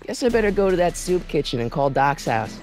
Guess I better go to that soup kitchen and call Doc's house.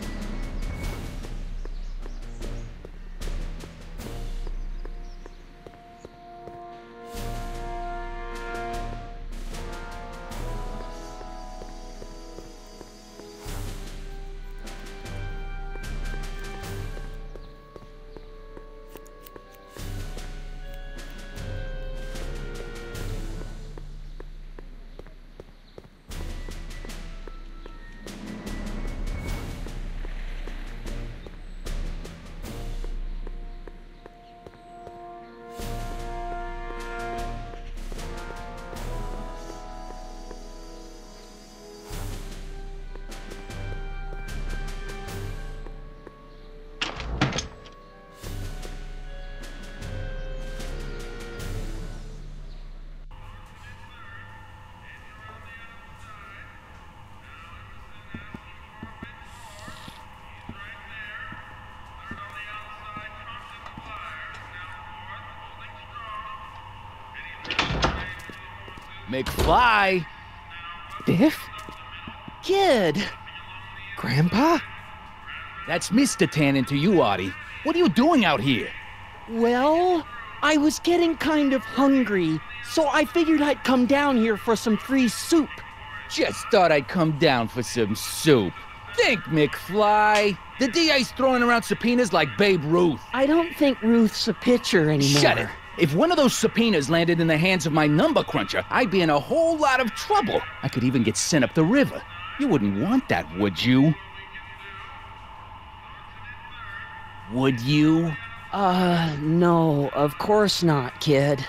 McFly! Biff? Kid! Grandpa? That's Mr. Tannen to you, Artie. What are you doing out here? Well, I was getting kind of hungry, so I figured I'd come down here for some free soup. Just thought I'd come down for some soup. Think, McFly. The DA's throwing around subpoenas like Babe Ruth. I don't think Ruth's a pitcher anymore. Shut it. If one of those subpoenas landed in the hands of my number cruncher, I'd be in a whole lot of trouble. I could even get sent up the river. You wouldn't want that, would you? Would you? No, of course not, kid.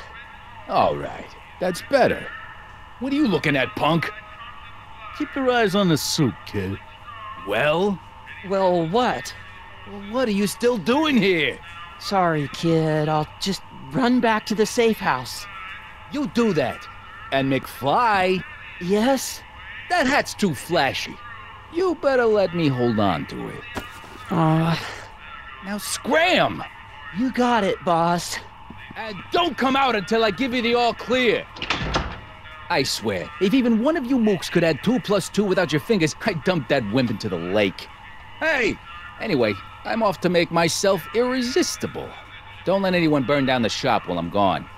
All right, that's better. What are you looking at, punk? Keep your eyes on the soup, kid. Well? Well, what? What are you still doing here? Sorry, kid. I'll just run back to the safe house. You do that. And McFly, Yes? that hat's too flashy. You better let me hold on to it. Now scram! You got it, boss. And don't come out until I give you the all clear. I swear, if even one of you mooks could add 2 + 2 without your fingers, I'd dump that wimp into the lake. Hey! Anyway, I'm off to make myself irresistible. Don't let anyone burn down the shop while I'm gone.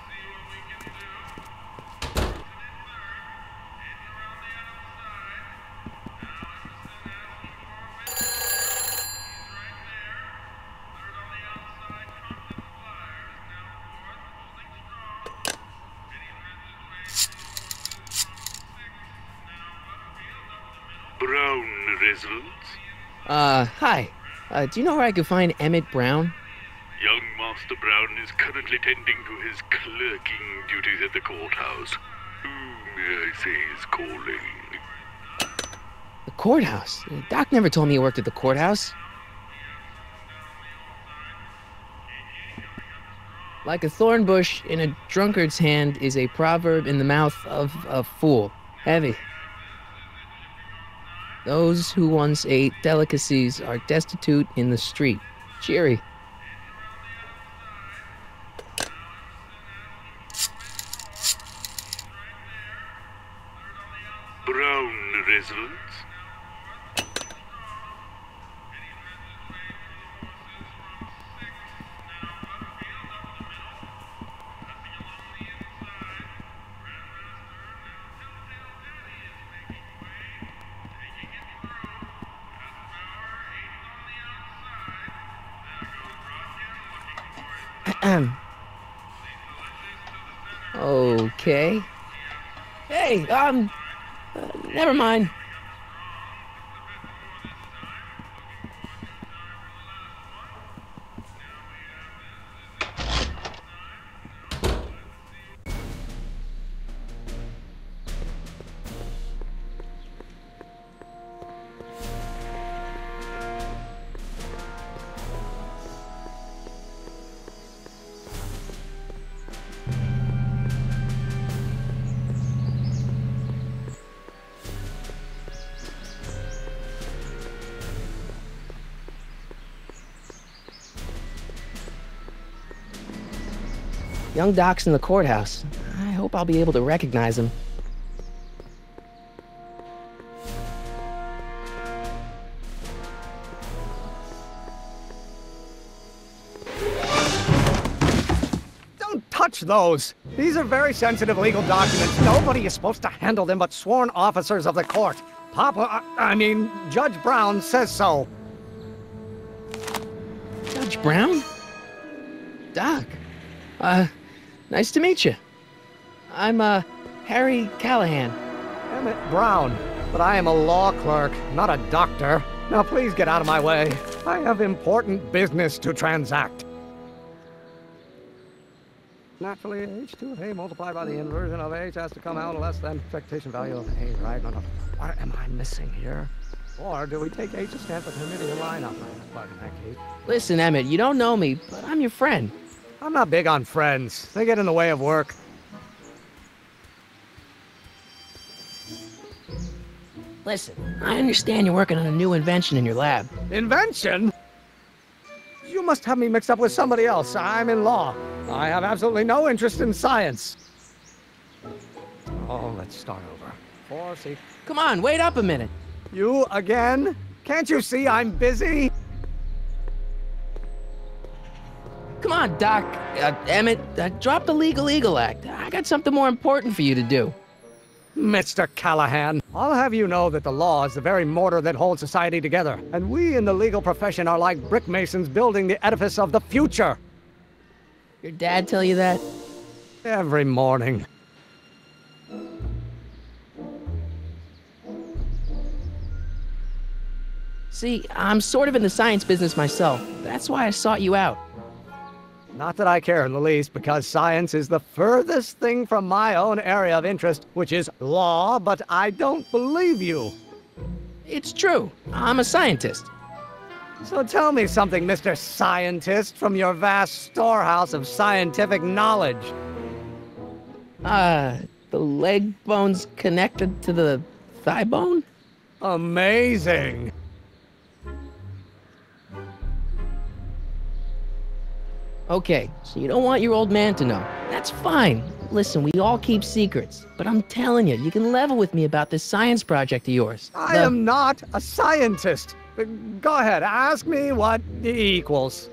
Brown residence? Hi. Do you know where I could find Emmet Brown? Young Master Brown is currently tending to his clerking duties at the courthouse. Who, may I say, is calling? The courthouse? Doc never told me he worked at the courthouse. Like a thorn bush in a drunkard's hand is a proverb in the mouth of a fool. Heavy. Those who once ate delicacies are destitute in the street. Cheery. Brown residence? Okay. Hey, never mind. Young Doc's in the courthouse. I hope I'll be able to recognize him. watch those. These are very sensitive legal documents. Nobody is supposed to handle them but sworn officers of the court. Judge Brown says so. Judge Brown? Doc. Nice to meet you. I'm, Harry Callahan. Emmet Brown. But I am a law clerk, not a doctor. Now please get out of my way. I have important business to transact. Naturally, h2 of A multiplied by the inversion of H has to come out less than expectation value of A, right? No. What am I missing here? Or do we take H to stand for committing a lineup? In that case. Listen, Emmett, you don't know me, but I'm your friend. I'm not big on friends. They get in the way of work. Listen, I understand you're working on a new invention in your lab. Invention? You must have me mixed up with somebody else. I'm in law. I have absolutely no interest in science. Oh, let's start over. 4C. Come on, wait up a minute. You again? Can't you see I'm busy? Come on, Doc. Emmett, drop the Legal Eagle Act. I got something more important for you to do. Mr. Callahan, I'll have you know that the law is the very mortar that holds society together, and we in the legal profession are like brick masons building the edifice of the future. Your dad tell you that? Every morning. See, I'm sort of in the science business myself. That's why I sought you out. Not that I care in the least, because science is the furthest thing from my own area of interest, which is law, but I don't believe you. It's true. I'm a scientist. So tell me something, Mr. Scientist, from your vast storehouse of scientific knowledge. The leg bone's connected to the thigh bone? Amazing. Okay, so you don't want your old man to know. That's fine. Listen, we all keep secrets. But I'm telling you, you can level with me about this science project of yours. I am not a scientist. Go ahead, ask me what E equals.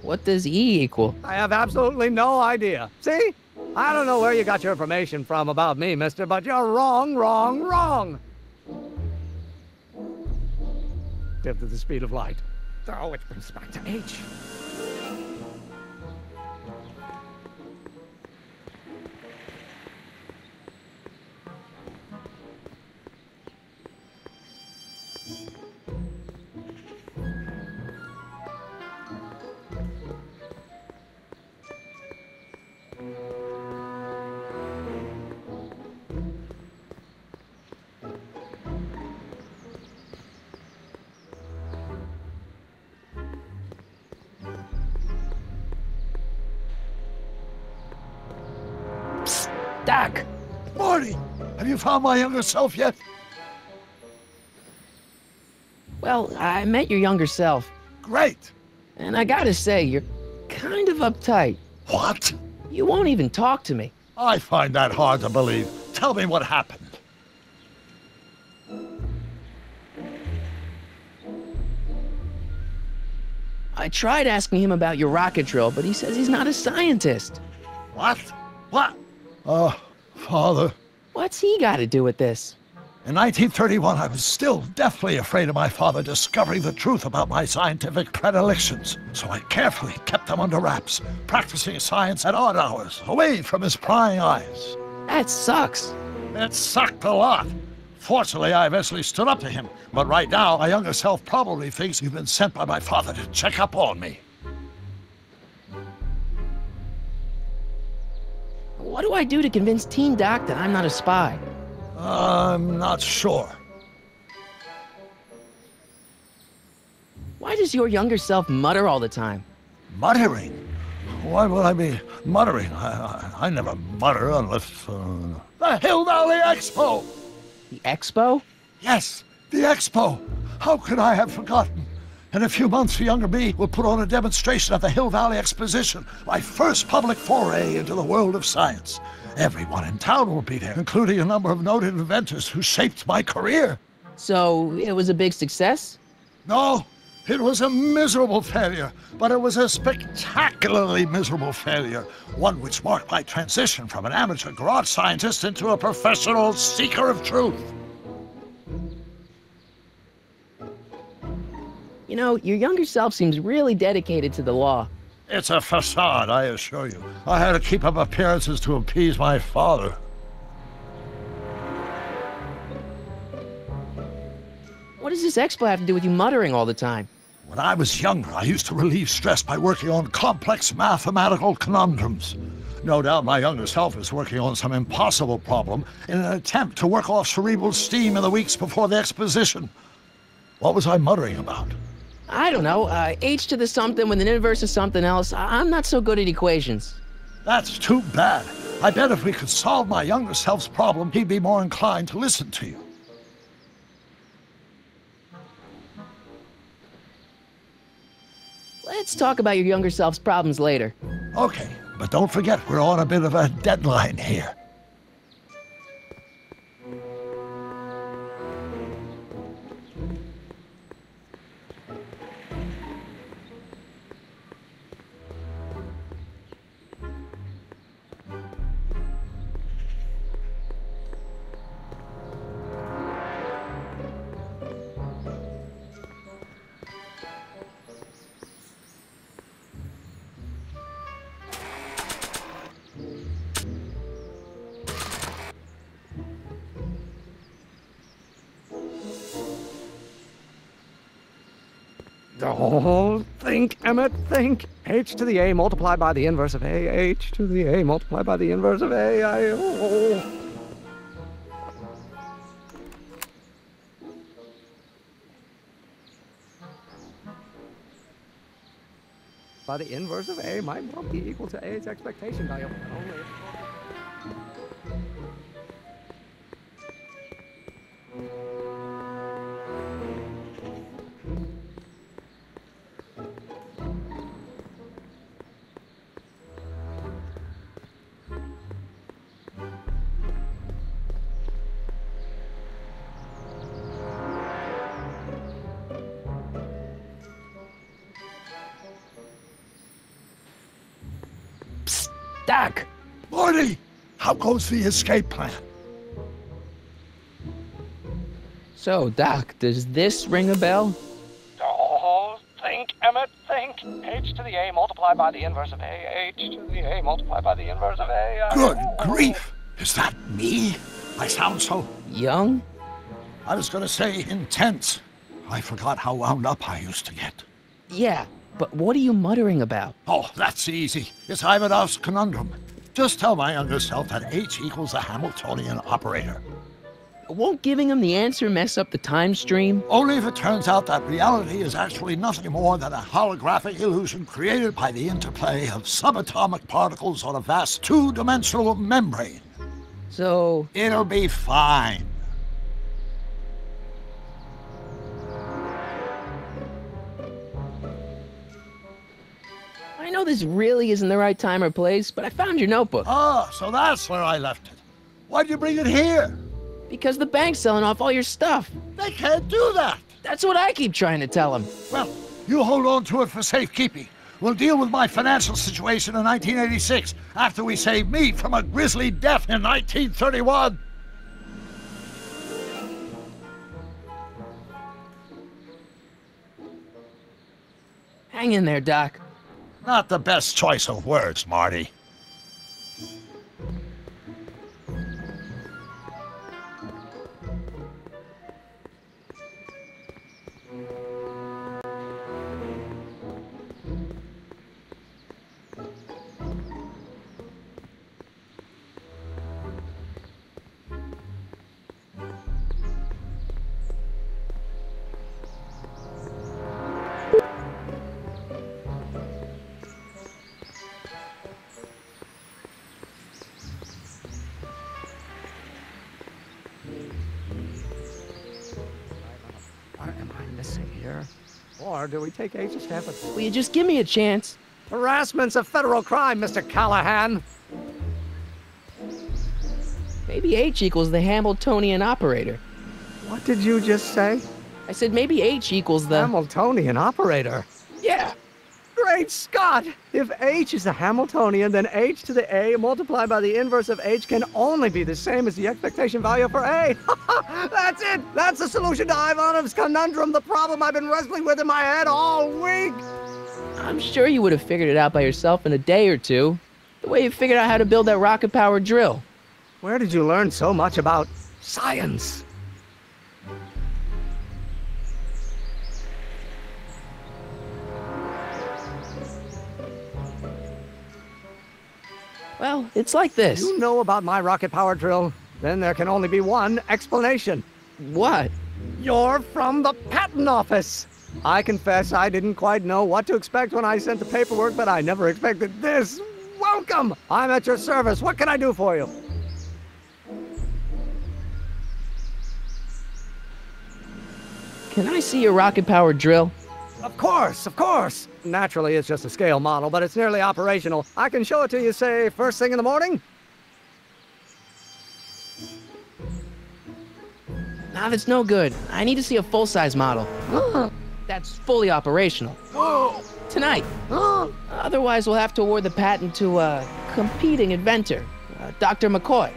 What does E equal? I have absolutely no idea. See? I don't know where you got your information from about me, mister, but you're wrong, wrong, wrong. Fifth of the speed of light. Oh, which brings us back to H. Doc! Marty, have you found my younger self yet? Well, I met your younger self. Great. And I gotta say, you're kind of uptight. What? You won't even talk to me. I find that hard to believe. Tell me what happened. I tried asking him about your rocket drill, but he says he's not a scientist. What? What? Father. What's he got to do with this? In 1931, I was still deathly afraid of my father discovering the truth about my scientific predilections, so I carefully kept them under wraps, practicing science at odd hours, away from his prying eyes. That sucks. It sucked a lot. Fortunately, I eventually stood up to him, but right now, my younger self probably thinks you've been sent by my father to check up on me. What do I do to convince Teen Doc that I'm not a spy? I'm not sure. Why does your younger self mutter all the time? Muttering? Why would I be muttering? I never mutter unless... The Hill Valley Expo! The Expo? Yes, the Expo! How could I have forgotten? In a few months, the younger me will put on a demonstration at the Hill Valley Exposition, my first public foray into the world of science. Everyone in town will be there, including a number of noted inventors who shaped my career. So, it was a big success? No, It was a miserable failure, but it was a spectacularly miserable failure. One which marked my transition from an amateur garage scientist into a professional seeker of truth. You know, your younger self seems really dedicated to the law. It's a facade, I assure you. I had to keep up appearances to appease my father. What does this expo have to do with you muttering all the time? When I was younger, I used to relieve stress by working on complex mathematical conundrums. No doubt my younger self is working on some impossible problem in an attempt to work off cerebral steam in the weeks before the exposition. What was I muttering about? I don't know, h to the something with an inverse of something else. I'm not so good at equations. That's too bad. I bet if we could solve my younger self's problem, he'd be more inclined to listen to you. Let's talk about your younger self's problems later. Okay, but don't forget we're on a bit of a deadline here. Oh, think, Emmet, think. H to the A multiplied by the inverse of A. H to the A multiplied by the inverse of A. By the inverse of A might well be equal to A's expectation value. Only if... Doc! Marty! How goes the escape plan? So, Doc, does this ring a bell? Oh, think, Emmet, think. H to the A multiplied by the inverse of A. H to the A multiplied by the inverse of A. Good grief! Is that me? I sound so... Young? I was gonna say intense. I forgot how wound up I used to get. Yeah, but what are you muttering about? Oh, that's easy. It's Ivanov's conundrum. Just tell my younger self that H equals the Hamiltonian operator. Won't giving him the answer mess up the time stream? Only if it turns out that reality is actually nothing more than a holographic illusion created by the interplay of subatomic particles on a vast two-dimensional membrane. So... It'll be fine. I know this really isn't the right time or place, but I found your notebook. Ah, so that's where I left it. Why'd you bring it here? Because the bank's selling off all your stuff. They can't do that. That's what I keep trying to tell them. Well, you hold on to it for safekeeping. We'll deal with my financial situation in 1986 after we save me from a grisly death in 1931. Hang in there, Doc. Not the best choice of words, Marty. What am I missing here? Or do we take H's step? Will you just give me a chance? Harassment's a federal crime, Mr. Callahan. Maybe H equals the Hamiltonian operator. What did you just say? I said maybe H equals the... Hamiltonian operator. Yeah. Great Scott! If H is a Hamiltonian, then H to the A multiplied by the inverse of H can only be the same as the expectation value for A. That's it! That's the solution to Ivanov's conundrum, the problem I've been wrestling with in my head all week! I'm sure you would have figured it out by yourself in a day or two. The way you figured out how to build that rocket-powered drill. Where did you learn so much about science? Well, it's like this. You know about my rocket power drill? Then there can only be one explanation. What? You're from the patent office. I confess I didn't quite know what to expect when I sent the paperwork, but I never expected this. Welcome! I'm at your service. What can I do for you? Can I see your rocket-powered drill? Of course, of course. Naturally, it's just a scale model, but it's nearly operational. I can show it to you, say, first thing in the morning? Nah, that's no good. I need to see a full-size model. That's fully operational. Tonight. Otherwise, we'll have to award the patent to a competing inventor, Dr. McCoy.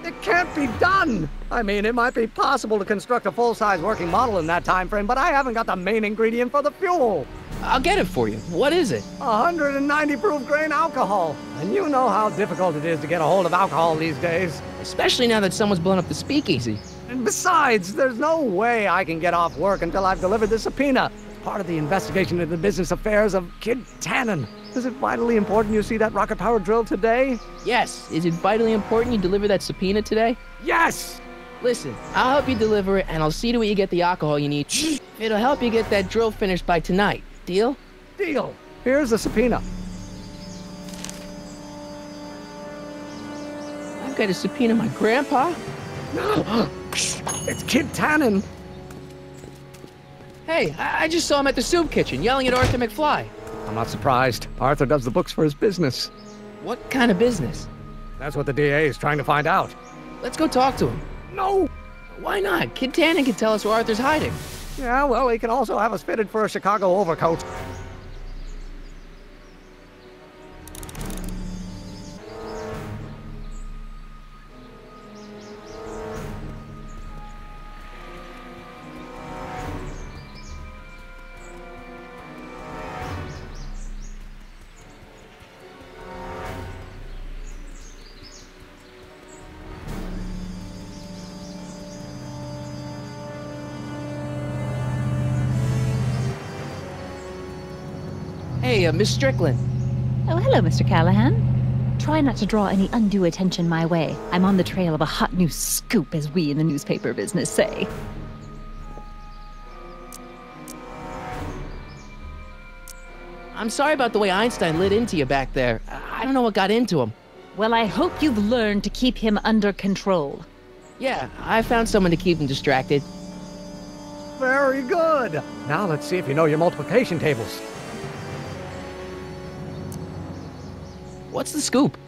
It can't be done! I mean, it might be possible to construct a full-size working model in that time frame, but I haven't got the main ingredient for the fuel. I'll get it for you. What is it? 190 proof grain alcohol. And you know how difficult it is to get a hold of alcohol these days. Especially now that someone's blown up the speakeasy. And besides, there's no way I can get off work until I've delivered the subpoena. It's part of the investigation into the business affairs of Kid Tannen. Is it vitally important you see that rocket-powered drill today? Yes. Is it vitally important you deliver that subpoena today? Yes! Listen, I'll help you deliver it, and I'll see to it you get the alcohol you need. It'll help you get that drill finished by tonight. Deal? Deal. Here's the subpoena. I've got to subpoena my grandpa? It's Kid Tannen. Hey, I just saw him at the soup kitchen yelling at Arthur McFly. I'm not surprised. Arthur does the books for his business. What kind of business? That's what the DA is trying to find out. Let's go talk to him. No! Why not? Kid Tannen can tell us where Arthur's hiding. Yeah, well, he can also have us fitted for a Chicago overcoat. Hey, Miss Strickland. Oh, hello, Mr. Callahan. Try not to draw any undue attention my way. I'm on the trail of a hot new scoop, as we in the newspaper business say. I'm sorry about the way Einstein lit into you back there. I don't know what got into him. Well, I hope you've learned to keep him under control. Yeah, I found someone to keep him distracted. Very good. Now let's see if you know your multiplication tables. What's the scoop?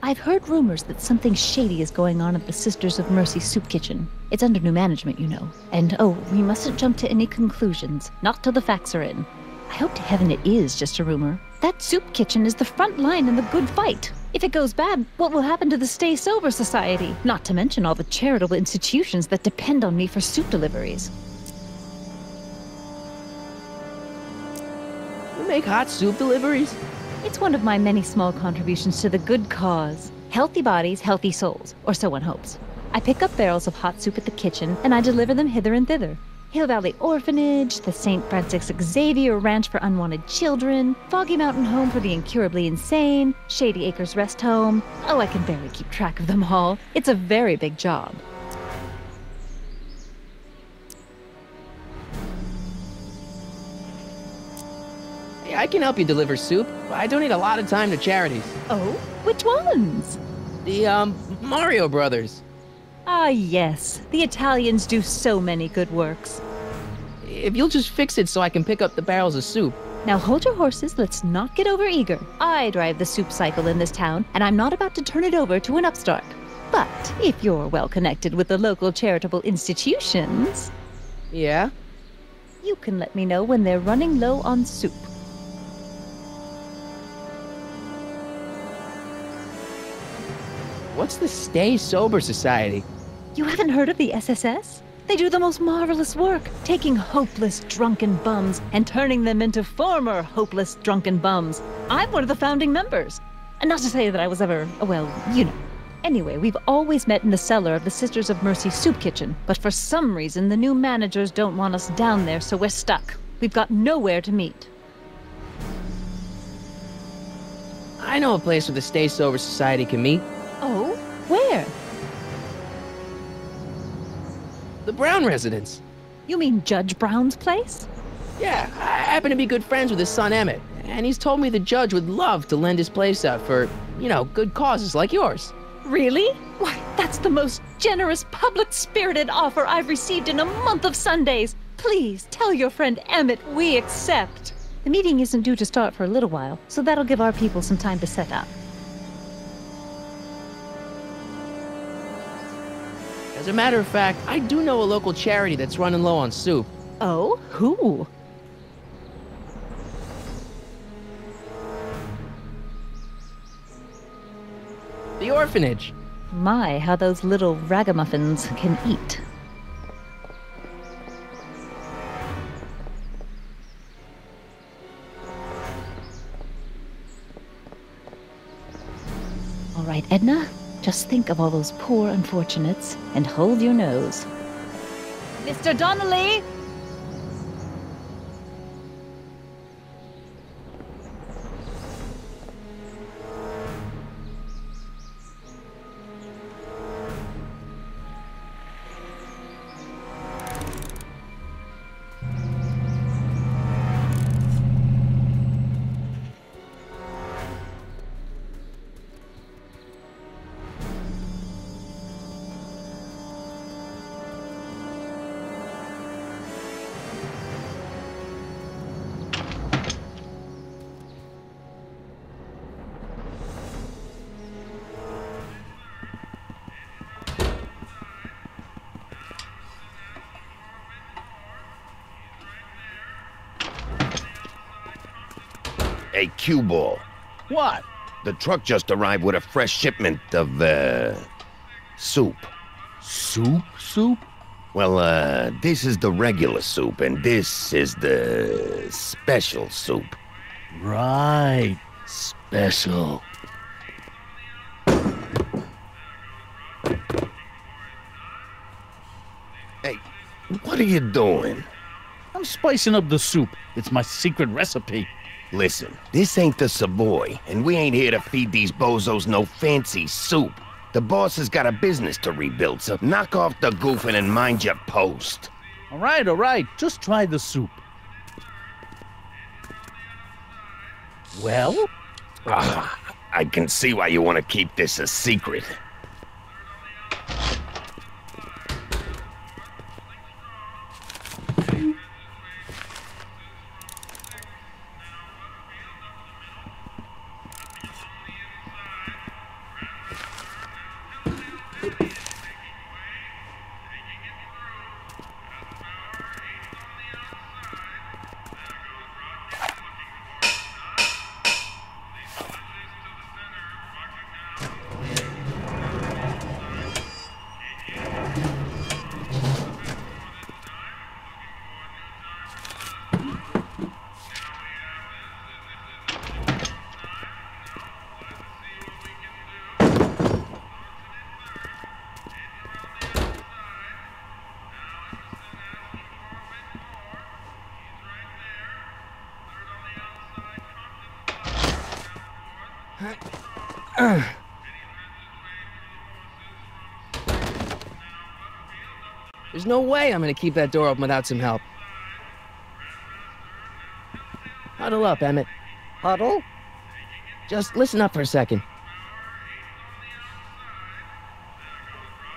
I've heard rumors that something shady is going on at the Sisters of Mercy soup kitchen. It's under new management, you know. And oh, we mustn't jump to any conclusions. Not till the facts are in. I hope to heaven it is just a rumor. That soup kitchen is the front line in the good fight. If it goes bad, what will happen to the Stay Sober Society? Not to mention all the charitable institutions that depend on me for soup deliveries. You make hot soup deliveries? It's one of my many small contributions to the good cause. Healthy bodies, healthy souls, or so one hopes. I pick up barrels of hot soup at the kitchen, and I deliver them hither and thither. Hill Valley Orphanage, the St. Francis Xavier Ranch for Unwanted Children, Foggy Mountain Home for the Incurably Insane, Shady Acres Rest Home. Oh, I can barely keep track of them all. It's a very big job. Hey, I can help you deliver soup. I donate a lot of time to charities. Oh? Which ones? The, Mario Brothers. Ah, yes. The Italians do so many good works. If you'll just fix it so I can pick up the barrels of soup. Now hold your horses, let's not get overeager. I drive the soup cycle in this town, and I'm not about to turn it over to an upstart. But if you're well connected with the local charitable institutions... Yeah? You can let me know when they're running low on soup. What's the Stay Sober Society? You haven't heard of the SSS? They do the most marvelous work, taking hopeless drunken bums and turning them into former hopeless drunken bums. I'm one of the founding members. And not to say that I was ever, well, you know. Anyway, we've always met in the cellar of the Sisters of Mercy soup kitchen, but for some reason the new managers don't want us down there, so we're stuck. We've got nowhere to meet. I know a place where the Stay Sober Society can meet. Oh? Where? The Brown residence. You mean Judge Brown's place? Yeah, I happen to be good friends with his son Emmet, and he's told me the judge would love to lend his place out for, you know, good causes like yours. Really? Why, that's the most generous, public-spirited offer I've received in a month of Sundays. Please, tell your friend Emmet we accept. The meeting isn't due to start for a little while, so that'll give our people some time to set up. As a matter of fact, I do know a local charity that's running low on soup. Oh? Who? The orphanage. My, how those little ragamuffins can eat. All right, Edna, just think of all those poor unfortunates and hold your nose. Mr. Donnelly! Hey, cue ball. What? The truck just arrived with a fresh shipment of, soup. Soup? Well, this is the regular soup, and this is the special soup. Right. Special. Hey, what are you doing? I'm spicing up the soup. It's my secret recipe. Listen, this ain't the Savoy, and we ain't here to feed these bozos no fancy soup. The boss has got a business to rebuild, so knock off the goofing and mind your post. All right. Just try the soup. Well? I can see why you want to keep this a secret. There's no way I'm gonna keep that door open without some help. Huddle up, Emmet. Huddle? Just listen up for a second.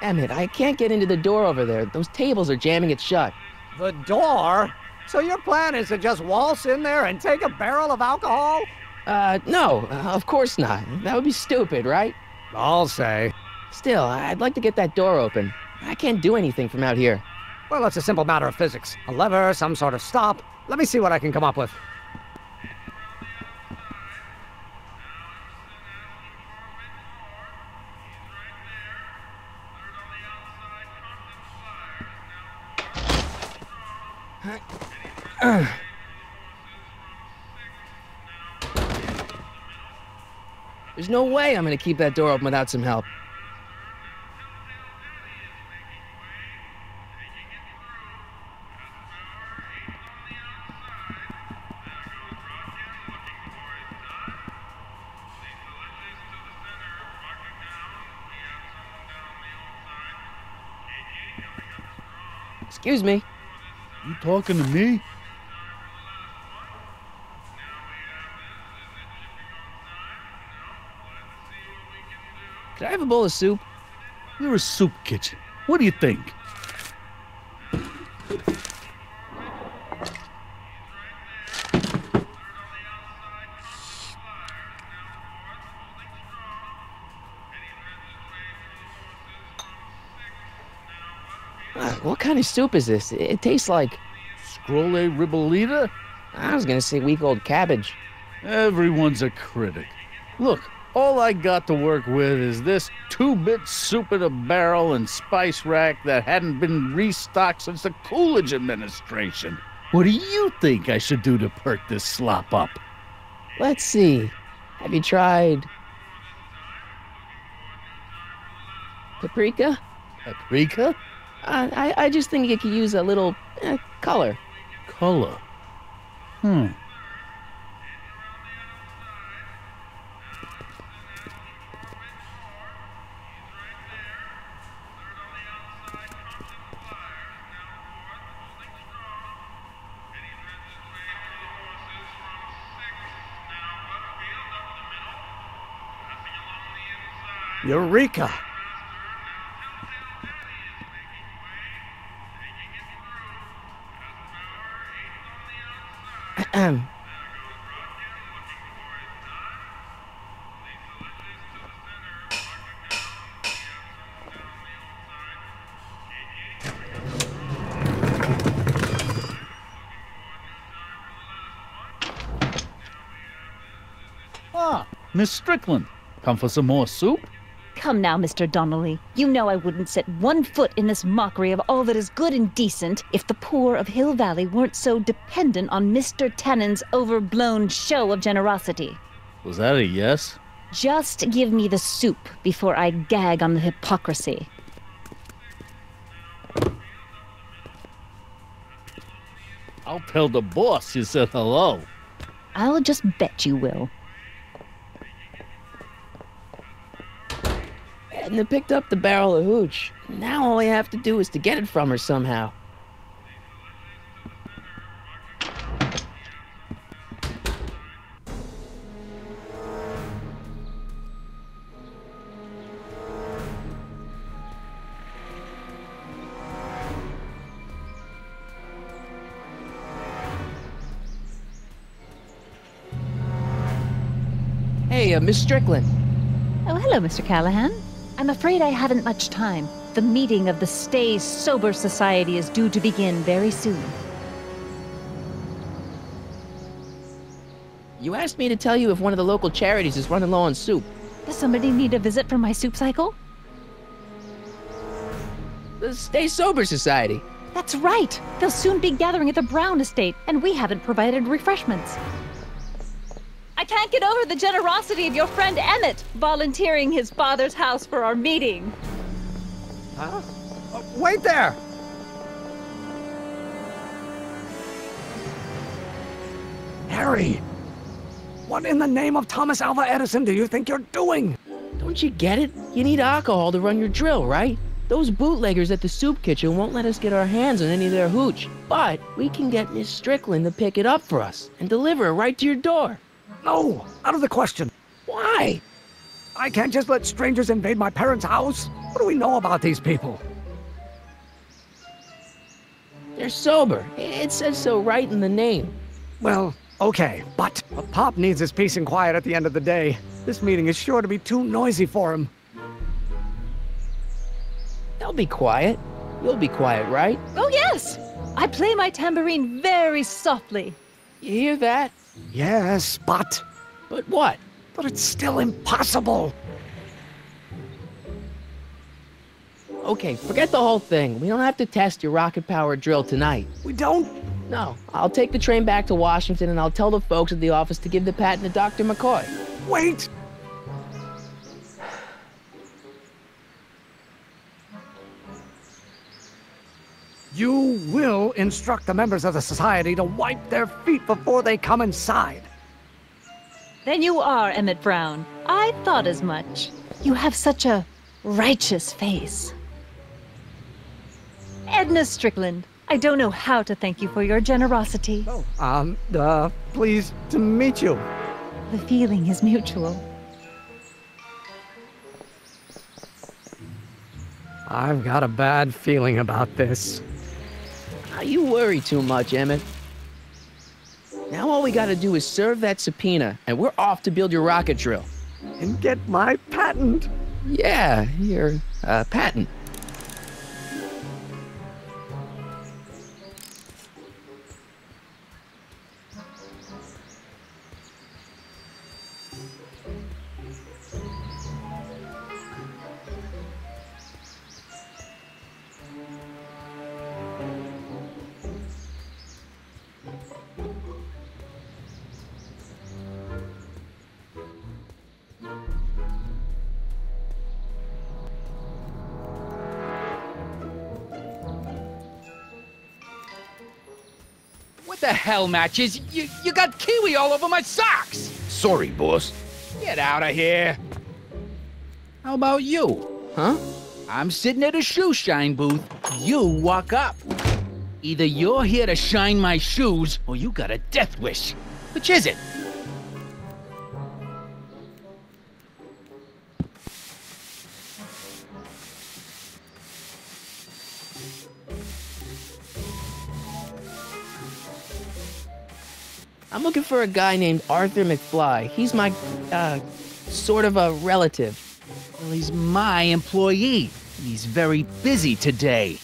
Emmet, I can't get into the door over there. Those tables are jamming it shut. The door? So your plan is to just waltz in there and take a barrel of alcohol? No, of course not. That would be stupid, right? I'll say. Still, I'd like to get that door open. I can't do anything from out here. Well, it's a simple matter of physics. A lever, some sort of stop. Let me see what I can come up with. There's no way I'm gonna keep that door open without some help. Excuse me. You talking to me? Could I have a bowl of soup? We're a soup kitchen. What do you think? What kind of soup is this? It tastes like... Scrolle ribolita? I was gonna say week-old cabbage. Everyone's a critic. Look, all I got to work with is this 2-bit soup in a barrel and spice rack that hadn't been restocked since the Coolidge administration. What do you think I should do to perk this slop up? Let's see. Have you tried... paprika? Paprika? I just think it could use a little color. Color? Eureka! Ah, Miss Strickland. Come for some more soup? Come now, Mr. Donnelly. You know I wouldn't set one foot in this mockery of all that is good and decent if the poor of Hill Valley weren't so dependent on Mr. Tannen's overblown show of generosity. Was that a yes? Just give me the soup before I gag on the hypocrisy. I'll tell the boss you said hello. I'll just bet you will. Edna picked up the barrel of hooch. Now all I have to do is to get it from her somehow. Hey, Miss Strickland. Oh, hello, Mr. Callahan. I'm afraid I haven't much time. The meeting of the Stay Sober Society is due to begin very soon. You asked me to tell you if one of the local charities is running low on soup. Does somebody need a visit from my soup cycle? The Stay Sober Society. That's right! They'll soon be gathering at the Brown estate, and we haven't provided refreshments. I can't get over the generosity of your friend Emmet, volunteering his father's house for our meeting. Huh? Wait there! Harry! What in the name of Thomas Alva Edison do you think you're doing? Don't you get it? You need alcohol to run your drill, right? Those bootleggers at the soup kitchen won't let us get our hands on any of their hooch. But we can get Miss Strickland to pick it up for us and deliver it right to your door. No, out of the question. Why? I can't just let strangers invade my parents' house. What do we know about these people? They're sober. It says so right in the name. Well, okay, but Pop needs his peace and quiet at the end of the day. This meeting is sure to be too noisy for him. They'll be quiet. You'll be quiet, right? Oh, yes! I play my tambourine very softly. You hear that? Yes, but But what? it's still impossible. Okay, forget the whole thing. We don't have to test your rocket-powered drill tonight. We don't. No, I'll take the train back to Washington and I'll tell the folks at the office to give the patent to Dr. McCoy. Wait. You will instruct the members of the society to wipe their feet before they come inside. Then you are Emmet Brown. I thought as much. You have such a righteous face. Edna Strickland, I don't know how to thank you for your generosity. Pleased to meet you. The feeling is mutual. I've got a bad feeling about this. You worry too much, Emmett. Now all we gotta do is serve that subpoena, and we're off to build your rocket drill. And get my patent. Yeah, your patent. What the hell, Matches? You got kiwi all over my socks! Sorry, boss. Get out of here! How about you? Huh? I'm sitting at a shoe shine booth. You walk up. Either you're here to shine my shoes, or you got a death wish. Which is it? I'm looking for a guy named Arthur McFly. He's my, sort of a relative. Well, he's my employee. He's very busy today.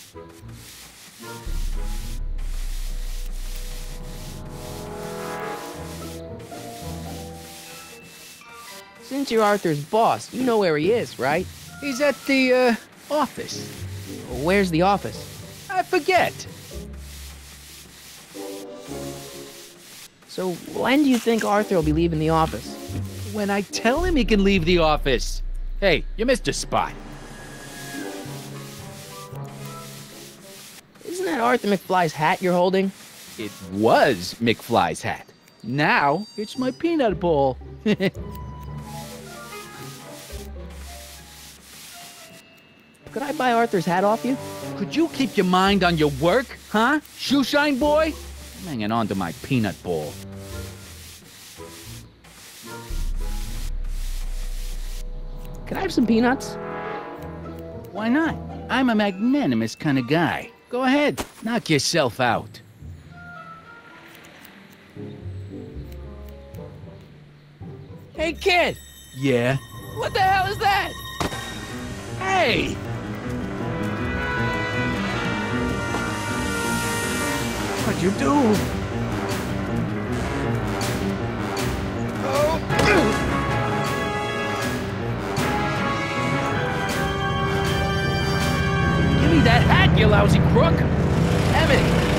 Since you're Arthur's boss, you know where he is, right? He's at the, office. Where's the office? I forget. So when do you think Arthur will be leaving the office? When I tell him he can leave the office. Hey, you missed a spot. Isn't that Arthur McFly's hat you're holding? It was McFly's hat. Now, it's my peanut ball. Could I buy Arthur's hat off you? Could you keep your mind on your work, huh? Shoeshine boy? I'm hanging on to my peanut ball. Can I have some peanuts? Why not? I'm a magnanimous kind of guy. Go ahead, knock yourself out. Hey, kid! Yeah? What the hell is that? Hey! What'd you do? Give me that hat, you lousy crook! Emmett!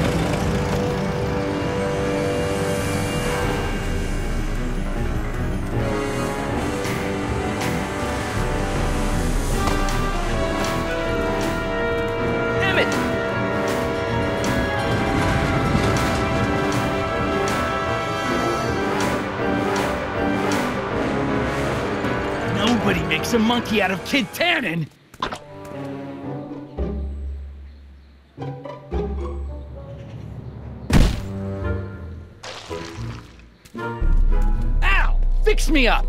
Nobody makes a monkey out of Kid Tannen! Ow! Fix me up!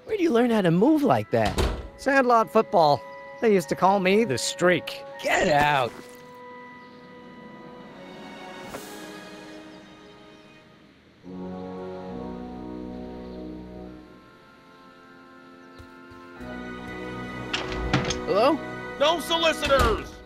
Where do you learn how to move like that? Sandlot football. They used to call me the Streak. Get out! Hello? No solicitors!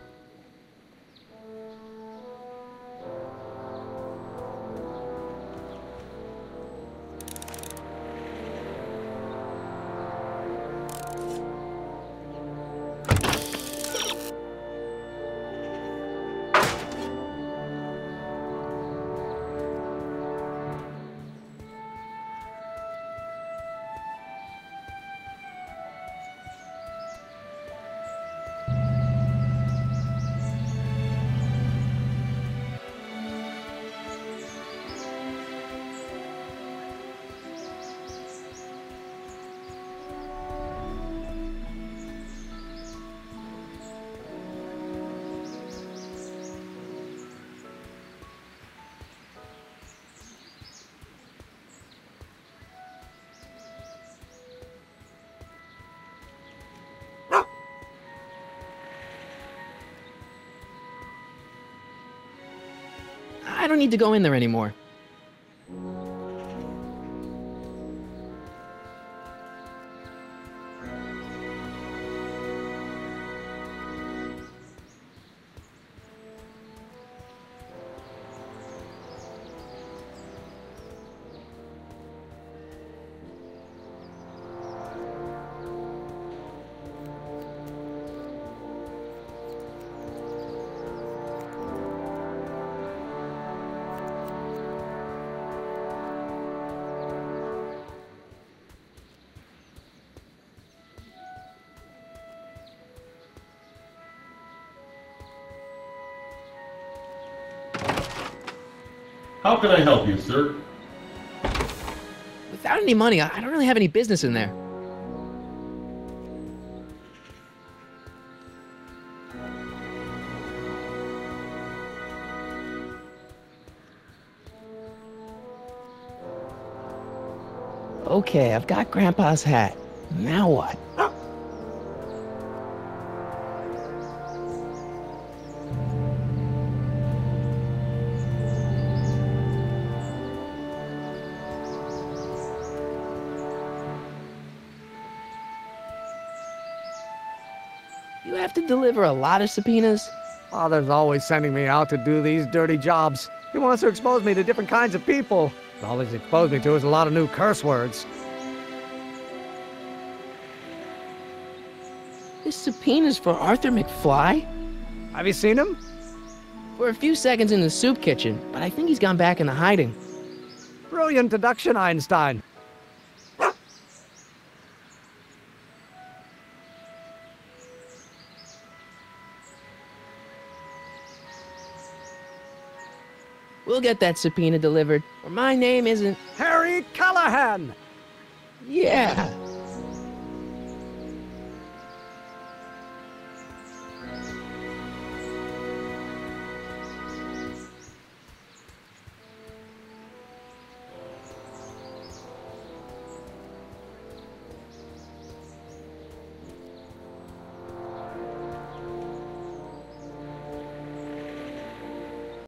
I don't need to go in there anymore. How can I help you, sir? Without any money, I don't really have any business in there. Okay, I've got Grandpa's hat. Now what? You have to deliver a lot of subpoenas? Father's always sending me out to do these dirty jobs. He wants to expose me to different kinds of people. All he's exposed me to is a lot of new curse words. This subpoena's for Arthur McFly? Have you seen him? For a few seconds in the soup kitchen, but I think he's gone back into hiding. Brilliant deduction, Einstein. We'll get that subpoena delivered, or my name isn't... Harry Callahan! Yeah.